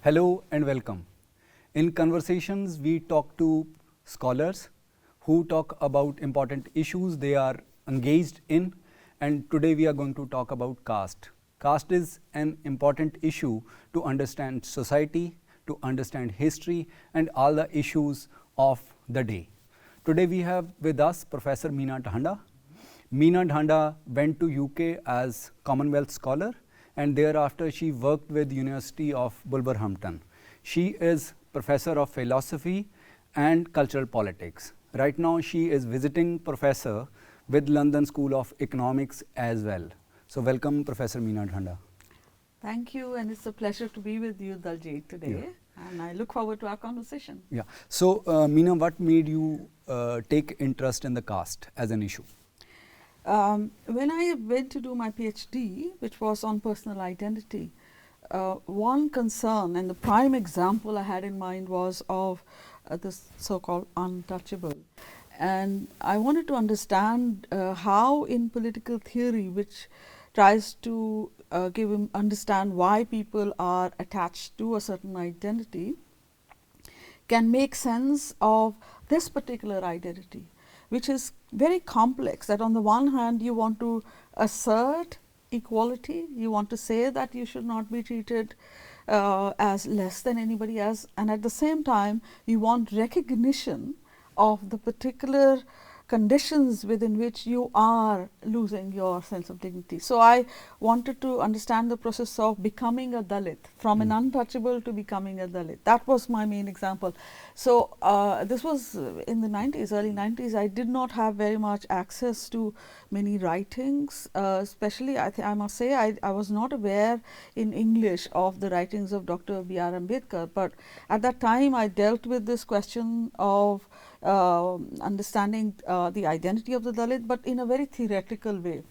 Hello and welcome. In Conversations, we talk to scholars who talk about important issues they are engaged in, and today we are going to talk about caste. Caste is an important issue to understand society, to understand history and all the issues of the day. Today we have with us Professor Meena Dhanda. Meena Dhanda went to UK as Commonwealth Scholar, and thereafter she worked with University of Wolverhampton. She is Professor of Philosophy and Cultural Politics. Right now she is visiting professor with London School of Economics as well. So welcome Professor Meena Dhanda. Thank you, and it's a pleasure to be with you, Daljit, today. Yeah. And I look forward to our conversation. Yeah. So Meena, what made you take interest in the caste as an issue? When I went to do my PhD, which was on personal identity, one concern and the prime example I had in mind was of this so-called untouchable. And I wanted to understand how in political theory, which tries to understand why people are attached to a certain identity, can make sense of this particular identity, which is very complex. That on the one hand you want to assert equality, you want to say that you should not be treated as less than anybody else, and at the same time you want recognition of the particular conditions within which you are losing your sense of dignity. So I wanted to understand the process of becoming a Dalit, from an untouchable to becoming a Dalit. That was my main example. So this was in the 90s, early 90s. I did not have very much access to many writings, especially I must say I was not aware in English of the writings of Dr. B.R. Ambedkar, but at that time I dealt with this question of understanding the identity of the Dalit, but in a very theoretical way.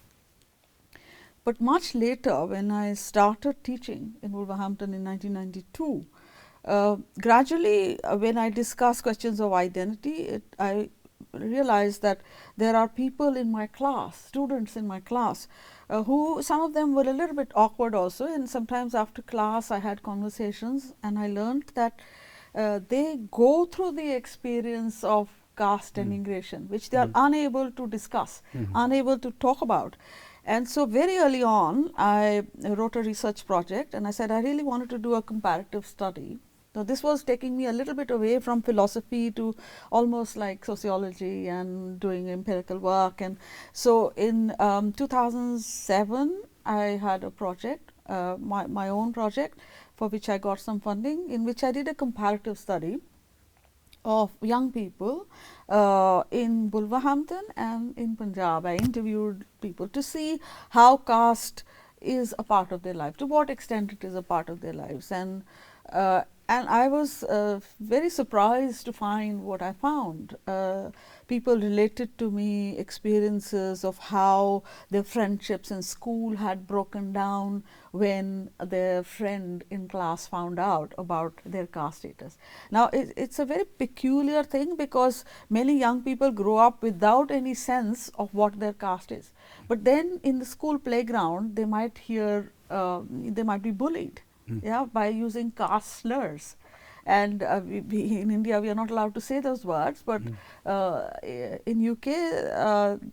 But much later, when I started teaching in Wolverhampton in 1992, gradually when I discuss questions of identity, I realized that there are people in my class, students in my class, who some of them were a little bit awkward also, and sometimes after class I had conversations and I learned that they go through the experience of caste emigration, which they are unable to discuss, unable to talk about. And so very early on, I wrote a research project and I said I really wanted to do a comparative study. So this was taking me a little bit away from philosophy to almost like sociology and doing empirical work. And so in 2007, I had a project, my own project, for which I got some funding, in which I did a comparative study of young people in Wolverhampton and in Punjab. I interviewed people to see how caste is a part of their life, to what extent it is a part of their lives. And I was very surprised to find what I found. People related to me experiences of how their friendships in school had broken down when their friend in class found out about their caste status. Now, it's a very peculiar thing because many young people grow up without any sense of what their caste is. But then in the school playground, they might hear, they might be bullied. Yeah, by using caste slurs. And in India we are not allowed to say those words, but in UK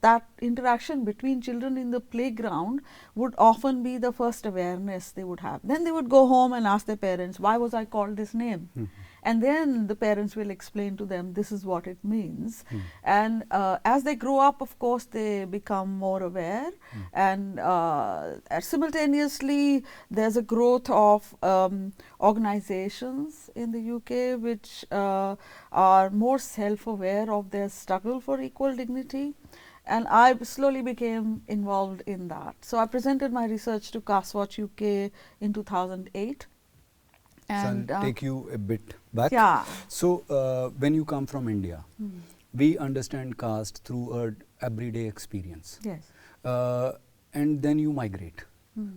that interaction between children in the playground would often be the first awareness they would have. Then they would go home and ask their parents, why was I called this name? And then the parents will explain to them, this is what it means. And as they grow up, of course, they become more aware. And simultaneously, there's a growth of organizations in the UK which are more self-aware of their struggle for equal dignity. And I slowly became involved in that. So I presented my research to Caste Watch UK in 2008. And so I'll take you a bit back. Yeah. So when you come from India, we understand caste through our everyday experience. Yes. And then you migrate.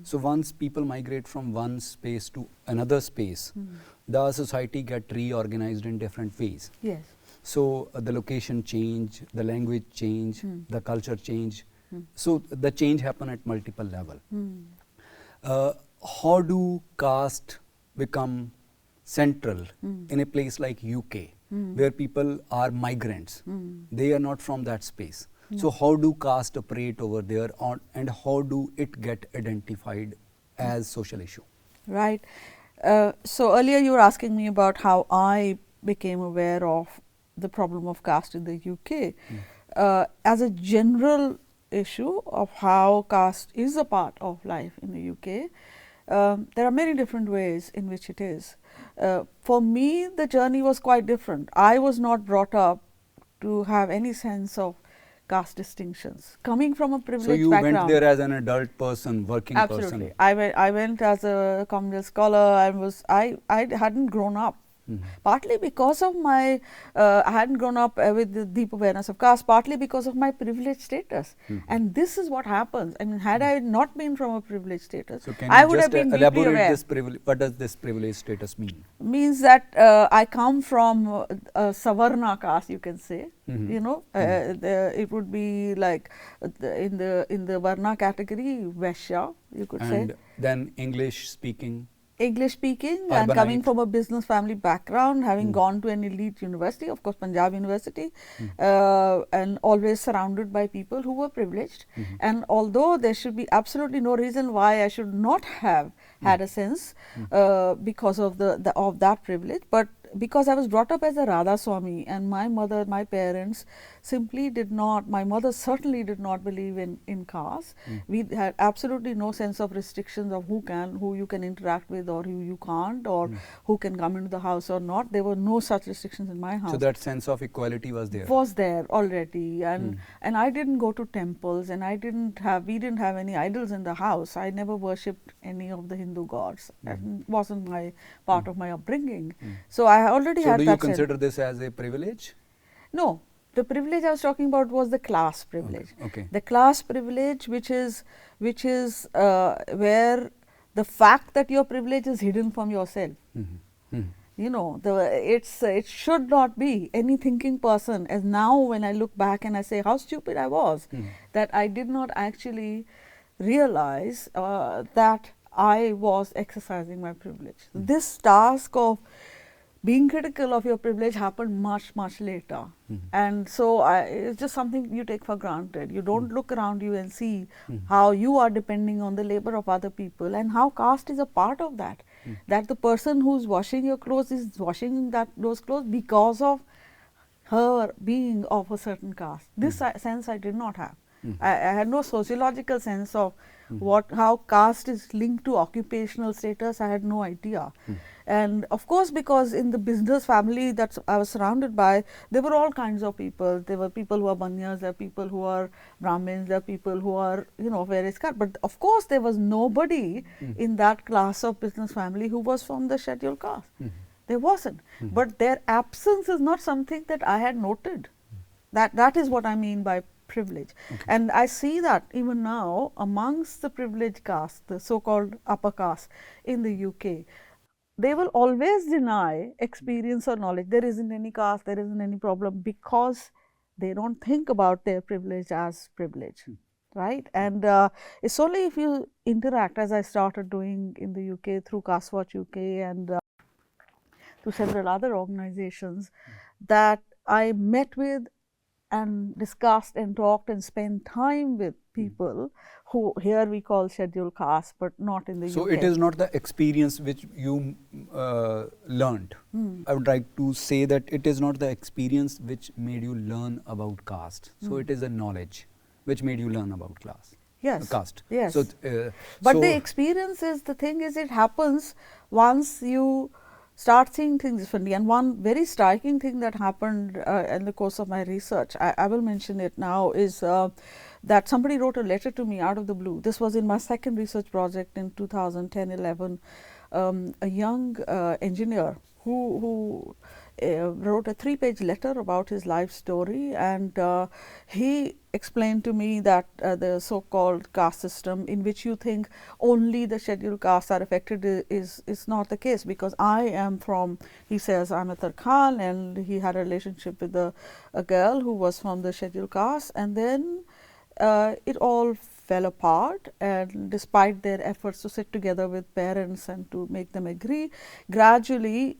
So once people migrate from one space to another space, the society get reorganized in different ways. Yes. So the location change, the language change, the culture change. So the change happen at multiple level. How do caste become central in a place like UK, where people are migrants. They are not from that space. So how do caste operate over there, and how do it get identified as social issue? Right. So earlier you were asking me about how I became aware of the problem of caste in the UK. As a general issue of how caste is a part of life in the UK, there are many different ways in which it is. For me, the journey was quite different. I was not brought up to have any sense of caste distinctions. Coming from a privileged So you background. went there as an adult person, working Absolutely. person. I went as a communal scholar. I hadn't grown up. Partly because of my, I hadn't grown up with the deep awareness of caste, partly because of my privileged status. And this is what happens. I mean, had I not been from a privileged status, So can I you would just have been deeply elaborate aware. this privilege? What does this privilege status mean? Means that I come from a Savarna caste, you can say. You know, it would be like in the Varna category, Vaishya, you could say. And then English speaking. English speaking and coming from a business family background, having gone to an elite university, of course Punjab University, and always surrounded by people who were privileged. And although there should be absolutely no reason why I should not have had a sense because of of that privilege, but because I was brought up as a Radha Swami, and my mother, my parents simply did not, my mother certainly did not believe in caste. We had absolutely no sense of restrictions of who you can interact with or who you can't, or who can come into the house or not. There were no such restrictions in my house. So that sense of equality was there. Was there already, and I didn't go to temples, and we didn't have any idols in the house. I never worshipped any of the Hindu gods. That wasn't my part of my upbringing. So I already had that. So do you consider this as a privilege? No, the privilege I was talking about was the class privilege. Okay. The class privilege, which is where the fact that your privilege is hidden from yourself. You know, it should not be. Any thinking person, as now when I look back and I say how stupid I was, that I did not actually realize that I was exercising my privilege. This task of being critical of your privilege happened much later. And so it's just something you take for granted. You don't look around you and see how you are depending on the labor of other people, and how caste is a part of that. That the person who's washing your clothes is washing those clothes because of her being of a certain caste. This sense I did not have. I had no sociological sense of how caste is linked to occupational status. I had no idea. And of course, because in the business family that I was surrounded by, there were all kinds of people. There were people who are Banyas, there are people who are Brahmins, there are people who are, you know, various castes. But of course, there was nobody in that class of business family who was from the scheduled caste. There wasn't. But their absence is not something that I had noted. That is what I mean by privilege. And I see that even now amongst the privileged caste, the so-called upper caste in the UK, they will always deny experience or knowledge. There isn't any caste, there isn't any problem, because they don't think about their privilege as privilege, right? And it's only if you interact, as I started doing in the UK through Caste Watch UK and through several other organizations, that I met with and discussed and talked and spent time with people who here we call scheduled caste, but not in the UK. So it is not the experience which you learned. I would like to say that it is not the experience which made you learn about caste. So it is a knowledge which made you learn about class. Yes. Caste. Yes. So, but the experience is, the thing is, it happens once you start seeing things differently. And one very striking thing that happened in the course of my research, I will mention it now, is that somebody wrote a letter to me out of the blue. This was in my second research project in 2010-11. A young engineer who wrote a 3-page letter about his life story, and he explained to me that the so-called caste system, in which you think only the scheduled castes are affected, is not the case, because I am from, he says, I'm a Tarkhan, and he had a relationship with a girl who was from the scheduled caste, and then it all fell apart, and despite their efforts to sit together with parents and to make them agree, gradually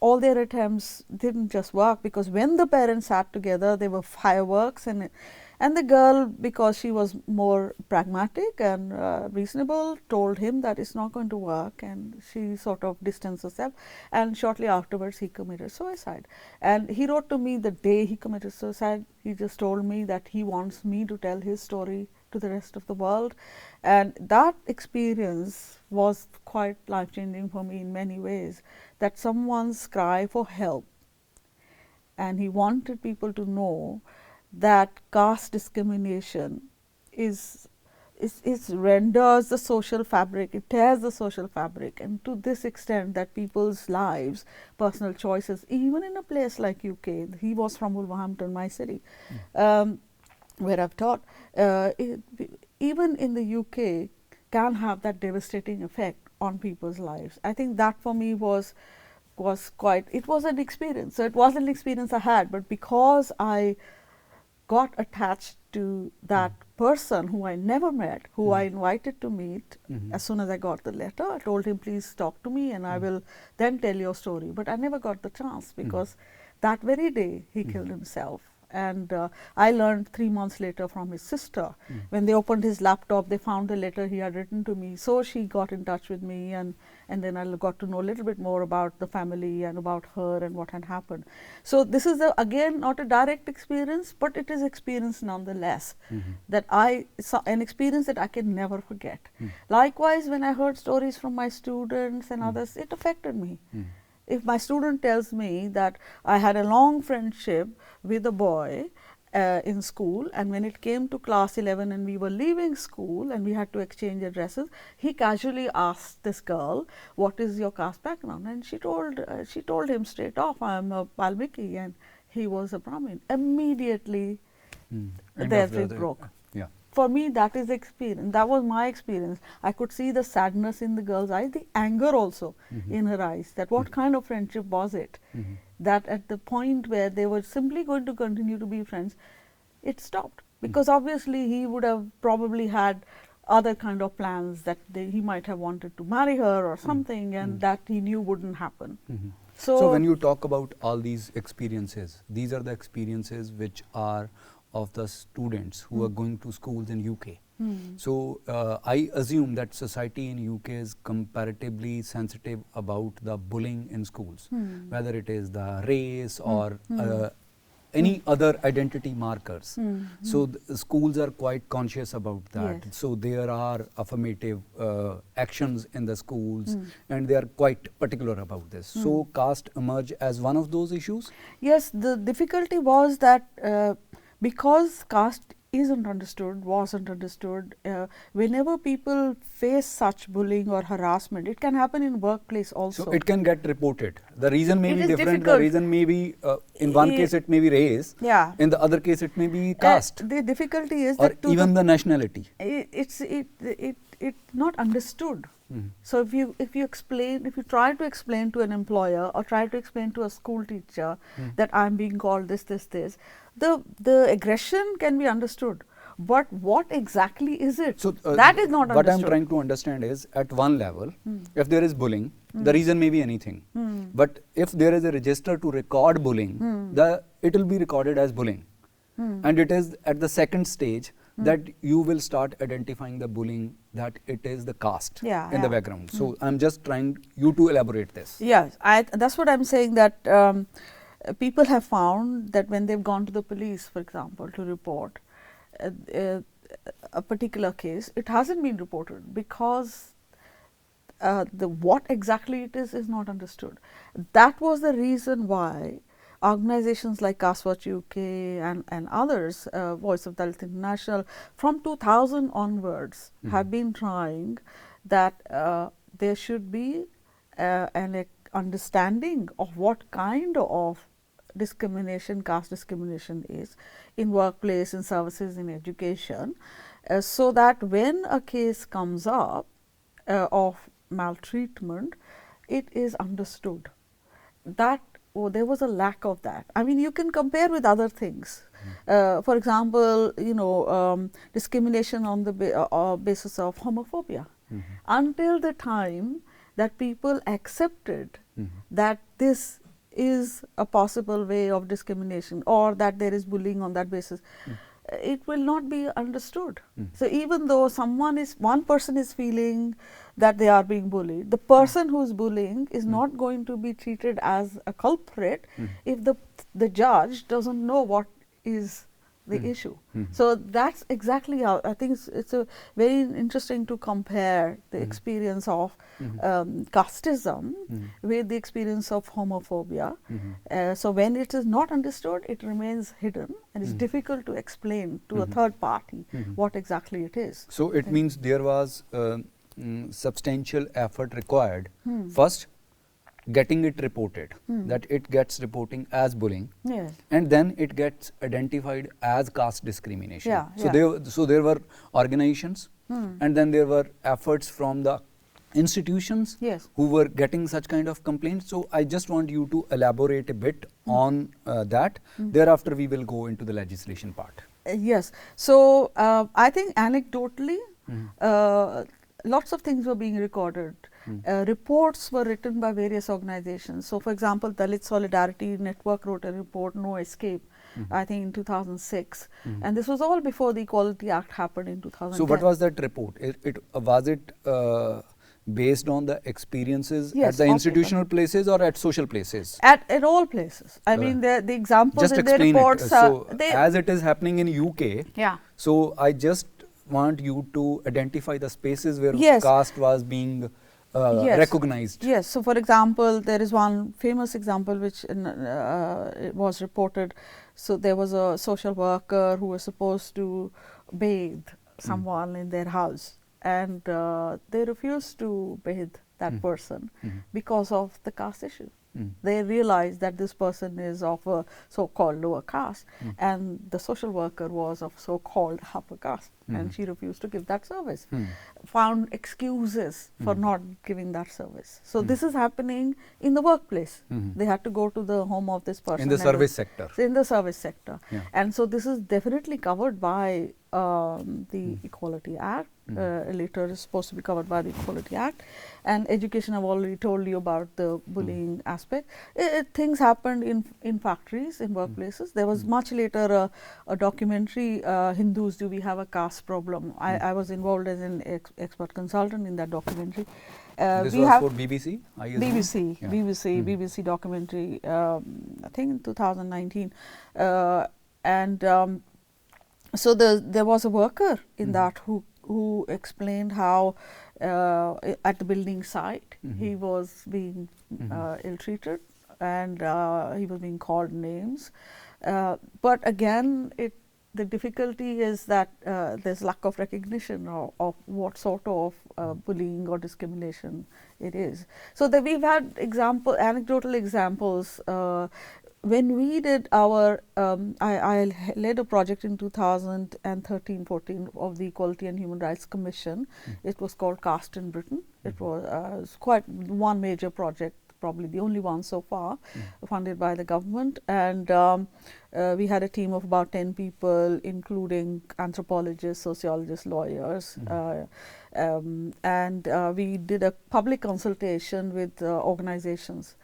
all their attempts didn't just work, because when the parents sat together, there were fireworks, and the girl, because she was more pragmatic and reasonable, told him that it's not going to work, and she sort of distanced herself, and shortly afterwards he committed suicide. And he wrote to me the day he committed suicide. He just told me that he wants me to tell his story to the rest of the world, and that experience was quite life changing for me in many ways, that someone's cry for help, and he wanted people to know that caste discrimination is renders the social fabric, it tears the social fabric, and to this extent that people's lives, personal choices, even in a place like UK, he was from Wolverhampton, my city, where I've taught, even in the UK can have that devastating effect on people's lives. I think that for me was quite, it was an experience. So it was an experience I had, but because I got attached to that person who I never met, who I invited to meet, as soon as I got the letter, I told him, please talk to me and I will then tell your story. But I never got the chance, because that very day he killed himself. And I learned 3 months later from his sister. When they opened his laptop, they found a letter he had written to me. So she got in touch with me, and then I got to know a little bit more about the family and about her and what had happened. So this is again not a direct experience, but it is experience nonetheless, that an experience that I can never forget. Likewise, when I heard stories from my students and others, it affected me. If my student tells me that I had a long friendship with a boy in school, and when it came to class 11 and we were leaving school and we had to exchange addresses, he casually asked this girl, what is your caste background? And she told him straight off, I am a Valmiki, and he was a Brahmin. Immediately their faith broke. For me, that is the experience. That was my experience. I could see the sadness in the girl's eyes, the anger also in her eyes, that what kind of friendship was it? That at the point where they were simply going to continue to be friends, it stopped. Because obviously he would have probably had other kind of plans, that he might have wanted to marry her or something, and that he knew wouldn't happen. So when you talk about all these experiences, these are the experiences which are of the students who are going to schools in UK. So I assume that society in UK is comparatively sensitive about the bullying in schools, whether it is the race or any other identity markers. So the schools are quite conscious about that. Yes. So there are affirmative actions in the schools, and they are quite particular about this. So caste emerge as one of those issues? Yes, the difficulty was that because caste wasn't understood, whenever people face such bullying or harassment, it can happen in workplace also. So it can get reported. The reason may It be is different. difficult. The reason may be, in one case it may be race, in the other case it may be caste, the difficulty is or that even the nationality. It's not understood. So if you try to explain to an employer or try to explain to a school teacher that I'm being called this, the aggression can be understood, but what exactly is it? So that is not what understood. I'm trying to understand is, at one level, if there is bullying, the reason may be anything. But if there is a register to record bullying, it will be recorded as bullying. And it is at the second stage that you will start identifying the bullying, that it is the caste in the background. So I'm just trying you to elaborate this. Yes, that's what I'm saying, that people have found that when they've gone to the police, for example, to report a particular case, it hasn't been reported because what exactly it is not understood. That was the reason why organizations like Caste Watch UK and others, Voice of Dalit International, from 2000 onwards have been trying that there should be an understanding of what kind of discrimination, caste discrimination is in workplace, in services, in education, so that when a case comes up of maltreatment, it is understood. That oh, there was a lack of that. I mean, you can compare with other things. For example, discrimination on the basis of homophobia. Until the time that people accepted that this is a possible way of discrimination, or that there is bullying on that basis, it will not be understood. So even though one person is feeling that they are being bullied, the person who is bullying is not going to be treated as a culprit if the judge doesn't know what is the issue. So that's exactly how I think it's a very interesting to compare the experience of casteism with the experience of homophobia. So when it is not understood, it remains hidden, and it's difficult to explain to a third party what exactly it is. So it means there was substantial effort required. First, getting it reported, that it gets reporting as bullying, Yes. and then it gets identified as caste discrimination. Yeah, So there were organizations, and then there were efforts from the institutions Yes. who were getting such kind of complaints. So I just want you to elaborate a bit on that. Thereafter, we will go into the legislation part. Yes. So I think anecdotally, lots of things were being recorded. Reports were written by various organizations. So, for example, Dalit Solidarity Network wrote a report, No Escape, I think in 2006. And this was all before the Equality Act happened in 2010. So what was that report? Was it based on the experiences Yes, at the institutional places or at social places? At all places. I mean, the examples Just in the explain reports it. So as it is happening in UK, yeah. so I just want you to identify the spaces where Yes. caste was being recognized. Yes. So, for example, there is one famous example which was reported. So, there was a social worker who was supposed to bathe someone in their house, and they refused to bathe that person because of the caste issue. They realized that this person is of a so-called lower caste, and the social worker was of so-called upper caste, and she refused to give that service. Found excuses for not giving that service. So this is happening in the workplace. They had to go to the home of this person. In the service sector. In the service sector. Yeah. And so this is definitely covered by the Equality Act. Later is supposed to be covered by the Equality Act. And education, I've already told you about the bullying aspect. Things happened in factories, in workplaces. There was much later a documentary, Hindus, Do We Have a Caste Problem? I was involved as an expert consultant in that documentary. This was for BBC? BBC documentary, I think in 2019. So there was a worker in that who explained how at the building site he was being ill-treated, and he was being called names. But again, the difficulty is that there's lack of recognition of what sort of bullying or discrimination it is. So we've had anecdotal examples. When we did our, I led a project in 2013-14 of the Equality and Human Rights Commission. It was called Caste in Britain. It was quite one major project, probably the only one so far, funded by the government. And we had a team of about 10 people, including anthropologists, sociologists, lawyers. And we did a public consultation with organizations,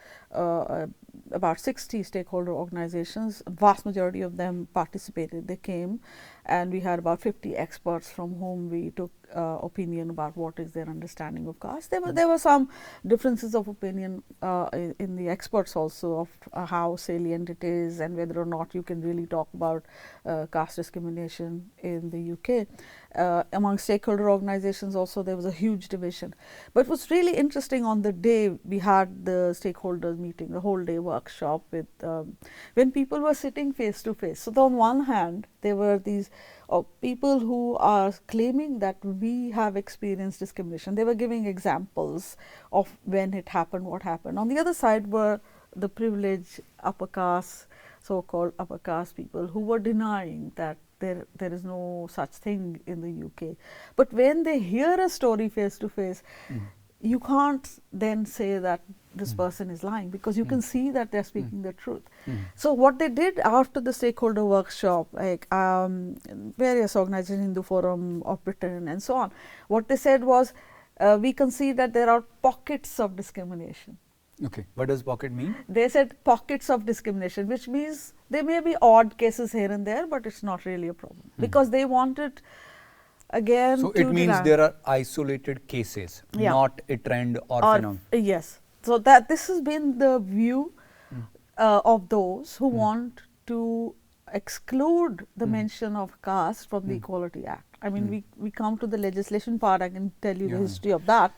about 60 stakeholder organizations. Vast majority of them participated. They came, and we had about 50 experts from whom we took opinion about what is their understanding of caste. There were some differences of opinion in the experts also of how salient it is and whether or not you can really talk about caste discrimination in the UK. Among stakeholder organizations also there was a huge division. But what's really interesting, on the day we had the stakeholders meeting, the whole day workshop, with when people were sitting face to face. So on one hand there were these people who are claiming that we have experienced discrimination. They were giving examples of when it happened, what happened. On the other side were the privileged upper caste, so-called upper caste people, who were denying that there is no such thing in the UK. But when they hear a story face to face, you can't then say that this person is lying, because you can see that they are speaking the truth. Mhm. So what they did after the stakeholder workshop, like various organizations, Hindu Forum of Britain and so on, what they said was, we can see that there are pockets of discrimination. Okay. What does pocket mean? They said pockets of discrimination, which means there may be odd cases here and there, but it's not really a problem, because they wanted, again, So to it means there are isolated cases, Yeah. not a trend or phenomenon. Yes. So that this has been the view of those who want to exclude the mention of caste from the Equality Act. I mean, we come to the legislation part, I can tell you the history of that.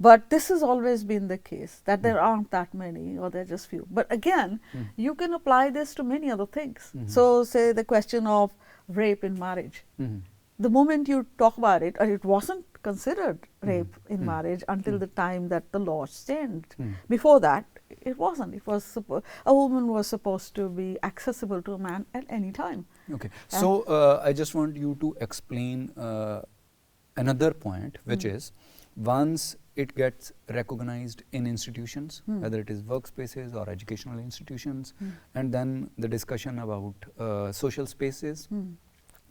But this has always been the case, that there aren't that many, or there are just few. But again, you can apply this to many other things. So say the question of rape in marriage. Mhm. The moment you talk about it, or it wasn't considered rape in marriage until the time that the law changed. Before that, it wasn't. It was a woman was supposed to be accessible to a man at any time. Okay. So I just want you to explain another point, which is once it gets recognized in institutions, whether it is workspaces or educational institutions, and then the discussion about social spaces,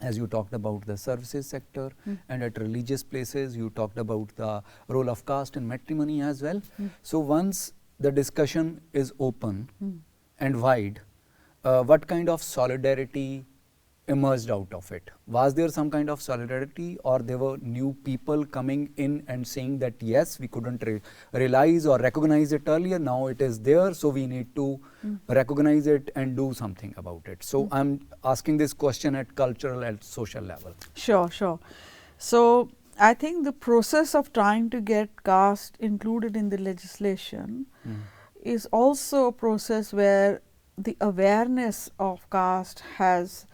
as you talked about the services sector, and at religious places you talked about the role of caste in matrimony as well. So once the discussion is open and wide, what kind of solidarity emerged out of it? Was there some kind of solidarity, or there were new people coming in and saying that yes, we couldn't realize or recognize it earlier, now it is there, so we need to recognize it and do something about it? So I'm asking this question at cultural and social level. Sure, sure. So I think the process of trying to get caste included in the legislation is also a process where the awareness of caste has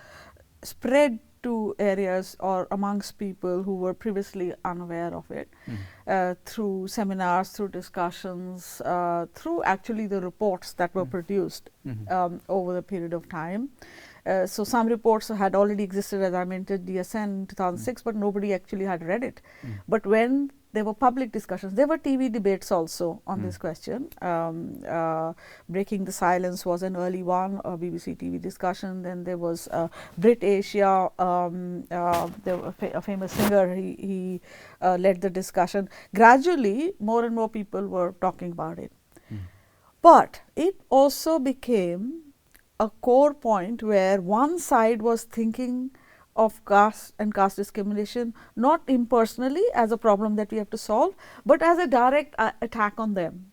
spread to areas or amongst people who were previously unaware of it, through seminars, through discussions, through actually the reports that were produced over the period of time. So some reports had already existed, as I mentioned, DSN in 2006, but nobody actually had read it. But when there were public discussions, there were TV debates also on this question. Breaking the Silence was an early one, a BBC TV discussion. Then there was Brit Asia, there was a famous singer, he led the discussion. Gradually, more and more people were talking about it. But it also became a core point where one side was thinking of caste and caste discrimination not impersonally as a problem that we have to solve, but as a direct attack on them.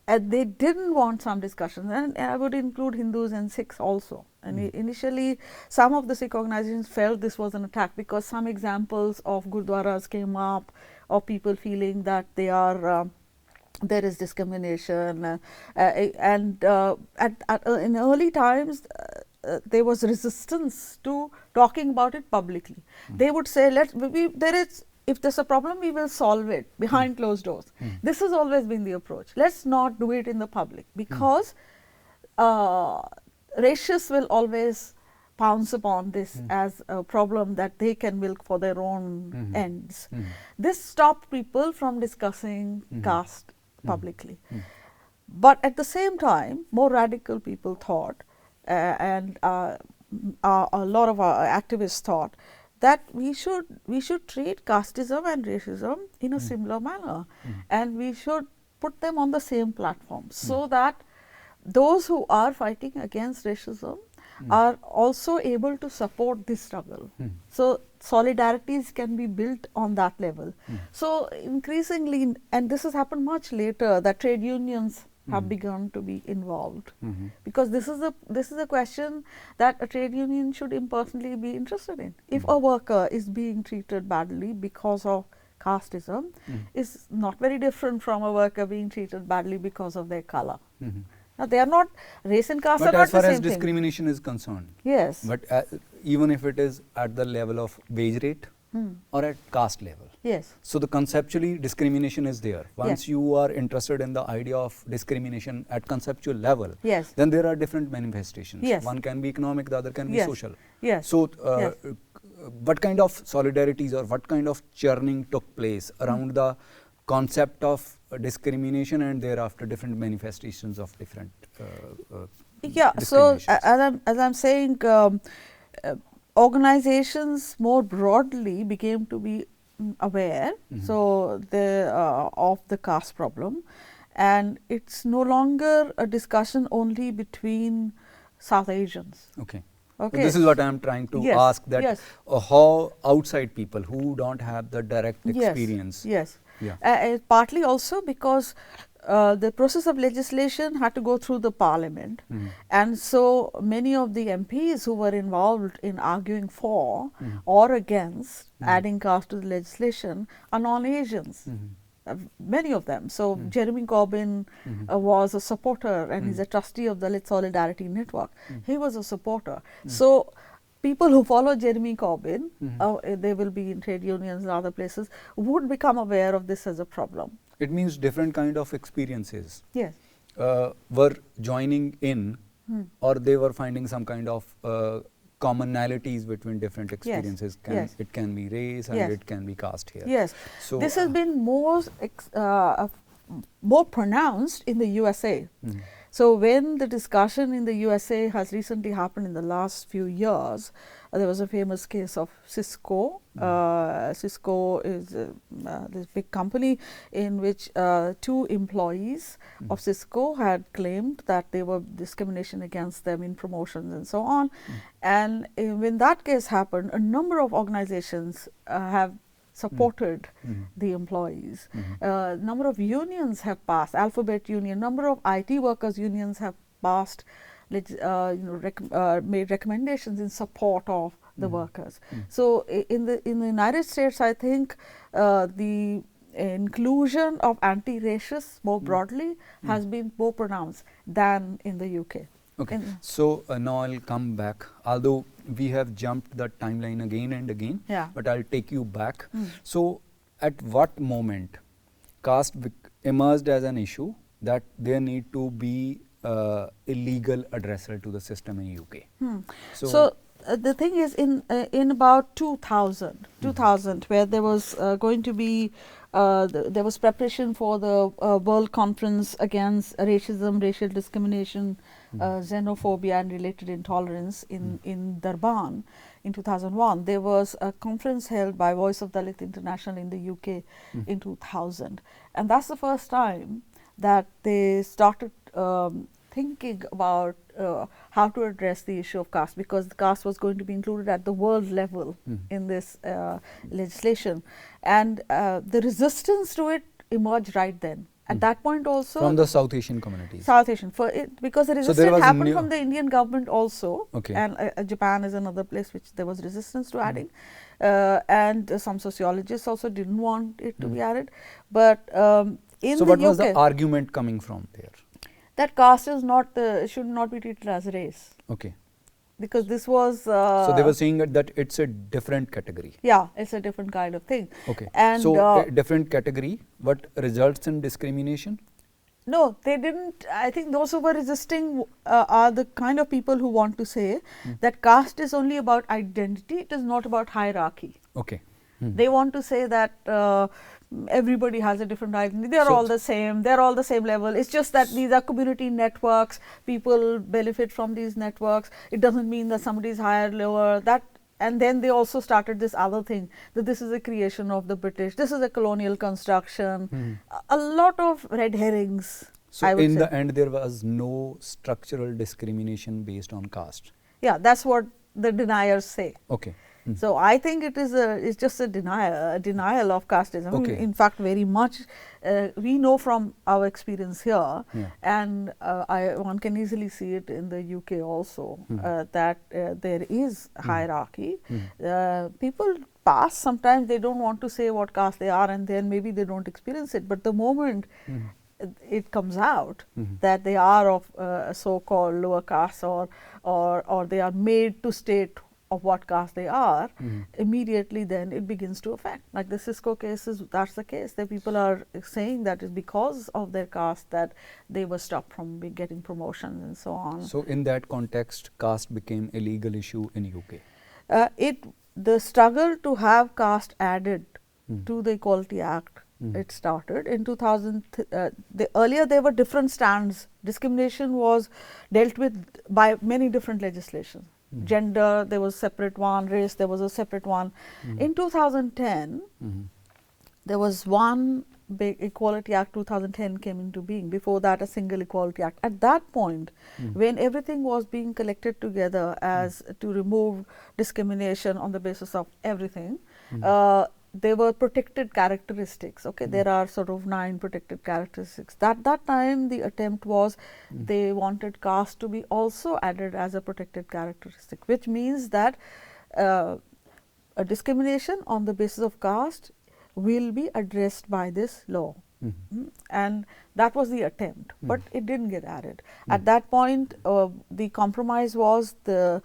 And they didn't want some discussions, and I would include Hindus and Sikhs also. And initially, some of the Sikh organizations felt this was an attack, because some examples of gurdwaras came up, of people feeling that they are there is discrimination, and in early times there was resistance to talking about it publicly. They would say, if there's a problem, we will solve it behind closed doors. This has always been the approach. Let's not do it in the public, because racists will always pounce upon this as a problem that they can milk for their own ends. This stopped people from discussing caste publicly. But at the same time, more radical people thought, and a lot of our activists thought, that we should treat casteism and racism in a similar manner, and we should put them on the same platform, so that those who are fighting against racism are also able to support this struggle. So solidarities can be built on that level. So increasingly, and this has happened much later, that trade unions have begun to be involved, because this is a question that a trade union should impersonally be interested in. If a worker is being treated badly because of casteism, is not very different from a worker being treated badly because of their color. Now, they are not, race and caste are not the same thing. But as far as discrimination is concerned, yes, but even if it is at the level of wage rate or at caste level, yes, so the conceptually discrimination is there. Once yes, you are interested in the idea of discrimination at conceptual level, yes, then there are different manifestations. Yes. One can be economic, the other can be Yes. social. yes. So Yes. what kind of solidarities or what kind of churning took place around the concept of discrimination and thereafter different manifestations of different Yeah, so discriminations. as I'm saying, organizations more broadly became to be aware, so the of the caste problem, and it's no longer a discussion only between South Asians. Okay. Okay. So this is what I am trying to Yes, ask, that yes. How outside people who don't have the direct experience. Yes. Yeah. Partly also because the process of legislation had to go through the parliament, and so many of the MPs who were involved in arguing for or against adding caste to the legislation are non-Asians. Many of them. So Jeremy Corbyn was a supporter, and he's a trustee of the Dalit Solidarity Network. He was a supporter. So people who follow Jeremy Corbyn, they will be in trade unions and other places, would become aware of this as a problem. It means different kind of experiences Yes. were joining in, or they were finding some kind of commonalities between different experiences. Yes. It can be race and Yes. it can be caste here. Yes. So This has been more pronounced in the USA. So when the discussion in the USA has recently happened in the last few years, there was a famous case of Cisco. Cisco is this big company in which 2 employees of Cisco had claimed that there were discrimination against them in promotions and so on. And when that case happened, a number of organizations have supported the employees. Number of unions have passed, Alphabet Union, number of IT workers unions have passed, made recommendations in support of the workers. So in the United States, I think the inclusion of anti-racists more broadly has been more pronounced than in the UK. Okay. So now I'll come back, although we have jumped the timeline again and again, but I'll take you back. So at what moment caste emerged as an issue that there need to be a legal addressal to the system in UK? So the thing is, in about 2000, where there was going to be there was preparation for the World Conference Against Racism, Racial Discrimination, Xenophobia and Related Intolerance in Durban in 2001. There was a conference held by Voice of Dalit International in the UK in 2000, and that's the first time that they started thinking about how to address the issue of caste, because the caste was going to be included at the world level in this legislation, and the resistance to it emerged right then. At that point also, from the South Asian communities. South Asian, for it, because the resistance happened from the Indian government also, and Japan is another place which there was resistance to adding, and some sociologists also didn't want it to be added. But in so the what UK, was the argument coming from there? That caste is not should not be treated as race. Okay. Because this was so they were saying that it's a different category. Yeah, it's a different kind of thing. Okay. And so a different category, but results in discrimination? No, they didn't. I think those who were resisting are the kind of people who want to say that caste is only about identity, it is not about hierarchy. Okay. They want to say that everybody has a different identity, they are all the same, they are all the same level. It's just that these are community networks, people benefit from these networks. It doesn't mean that somebody is higher, lower, that. And then they also started this other thing, that this is a creation of the British, this is a colonial construction, a lot of red herrings. So in the end there was no structural discrimination based on caste? Yeah, that's what the deniers say. Okay. So I think it is it's just a denial of casteism. Okay. In fact, very much we know from our experience here, and one can easily see it in the UK also, that there is hierarchy. People pass, sometimes they don't want to say what caste they are, and then maybe they don't experience it. But the moment it comes out that they are of a so-called lower caste, or they are made to state of what caste they are, immediately then it begins to affect. Like the Cisco cases, that's the case. That people are saying that it's because of their caste that they were stopped from getting promotions and so on. So in that context, caste became a legal issue in UK? The struggle to have caste added to the Equality Act it started. In 2000, earlier there were different strands. Discrimination was dealt with by many different legislation. Gender, there was separate one, race, there was a separate one. In 2010, there was one big Equality Act 2010 came into being. Before that, a single Equality Act. At that point, when everything was being collected together as to remove discrimination on the basis of everything, there were protected characteristics. Okay, there are sort of 9 protected characteristics. That time, the attempt was they wanted caste to be also added as a protected characteristic, which means that a discrimination on the basis of caste will be addressed by this law. And that was the attempt, but it didn't get added. At that point, the compromise was the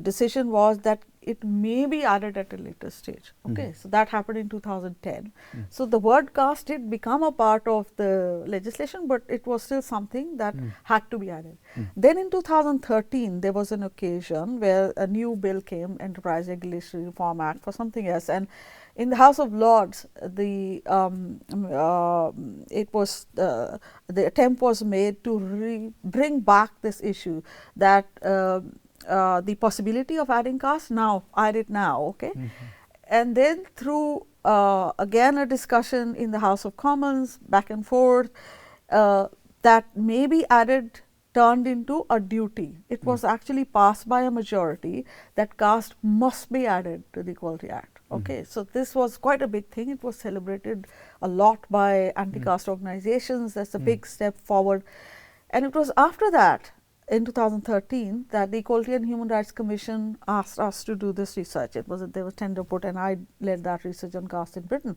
decision was that it may be added at a later stage. Okay, so that happened in 2010. So the word caste did become a part of the legislation, but it was still something that had to be added. Then in 2013, there was an occasion where a new bill came, Enterprise Regulatory Reform Act, for something else, and in the House of Lords, the attempt was made to bring back this issue that the possibility of adding caste now, add it now, okay. And then through again a discussion in the House of Commons, back and forth, that may be added, turned into a duty. It was actually passed by a majority that caste must be added to the Equality Act. Okay, so this was quite a big thing. It was celebrated a lot by anti-caste organizations. That's a big step forward. And it was after that, in 2013, that the Equality and Human Rights Commission asked us to do this research. There was tender put, and I led that research on caste in Britain.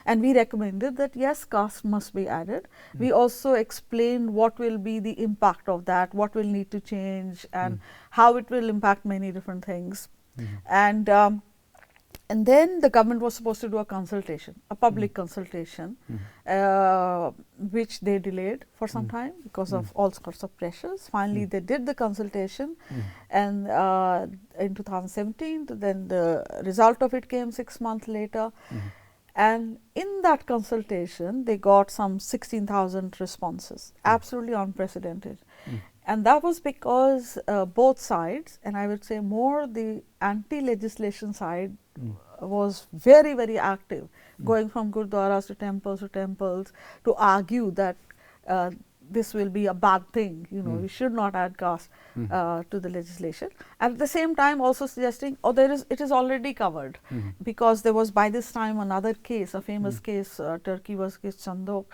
And we recommended that yes, caste must be added. We also explained what will be the impact of that, what will need to change, and how it will impact many different things. And then the government was supposed to do a consultation, a public consultation, which they delayed for some time because of all sorts of pressures. Finally, they did the consultation, and in 2017, then the result of it came 6 months later. And in that consultation, they got some 16,000 responses, absolutely unprecedented. And that was because both sides, and I would say more the anti-legislation side, was very, very active, going from gurdwaras to temples to argue that this will be a bad thing, you know, we should not add caste to the legislation. At the same time also suggesting, oh, it is already covered, because there was by this time another case, a famous case, Turkey versus Chandok,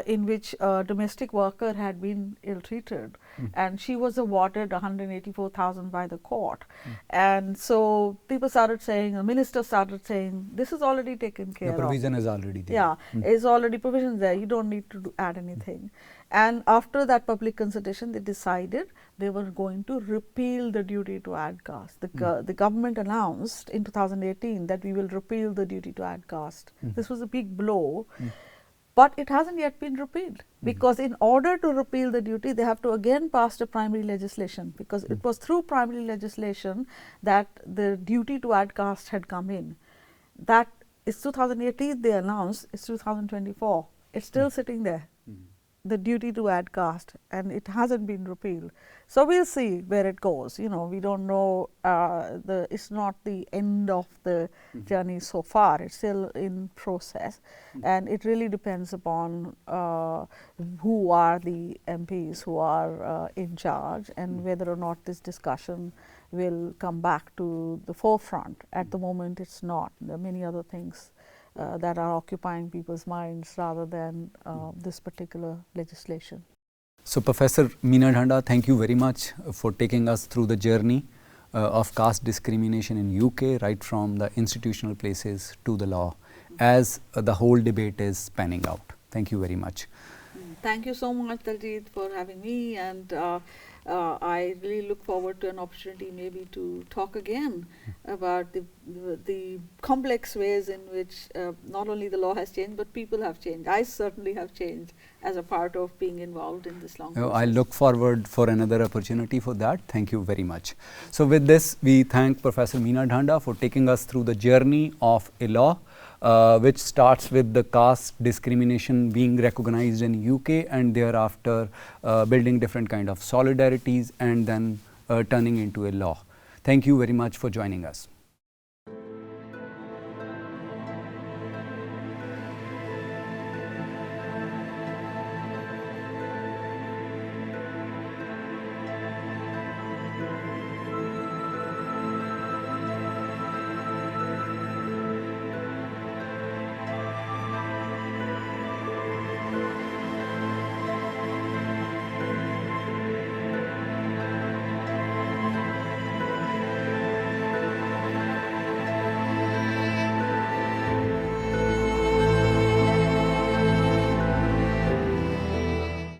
in which a domestic worker had been ill-treated, and she was awarded 184,000 by the court. And so people started saying, the minister started saying, this is already taken care of. The provision is already there. Yeah, is already provision there, you don't need to add anything. And after that public consultation, they decided they were going to repeal the duty to add caste. The government announced in 2018 that we will repeal the duty to add caste. This was a big blow. But it hasn't yet been repealed, because in order to repeal the duty, they have to again pass the primary legislation, because it was through primary legislation that the duty to add caste had come in. That is 2018 they announced, it's 2024, it's still sitting there, the duty to add caste, and it hasn't been repealed. So we'll see where it goes. You know, we don't know, it's not the end of the journey so far, it's still in process, and it really depends upon who are the MPs who are in charge, and whether or not this discussion will come back to the forefront. At the moment it's not. There are many other things that are occupying people's minds rather than this particular legislation. So, Professor Meena Dhanda, thank you very much for taking us through the journey of caste discrimination in UK, right from the institutional places to the law, as the whole debate is panning out. Thank you very much. Thank you so much, Daljit, for having me, and I really look forward to an opportunity maybe to talk again about the complex ways in which not only the law has changed, but people have changed. I certainly have changed as a part of being involved in this long process. I look forward for another opportunity for that. Thank you very much. So with this, we thank Professor Meena Dhanda for taking us through the journey of a law which starts with the caste discrimination being recognized in UK, and thereafter building different kind of solidarities and then turning into a law. Thank you very much for joining us.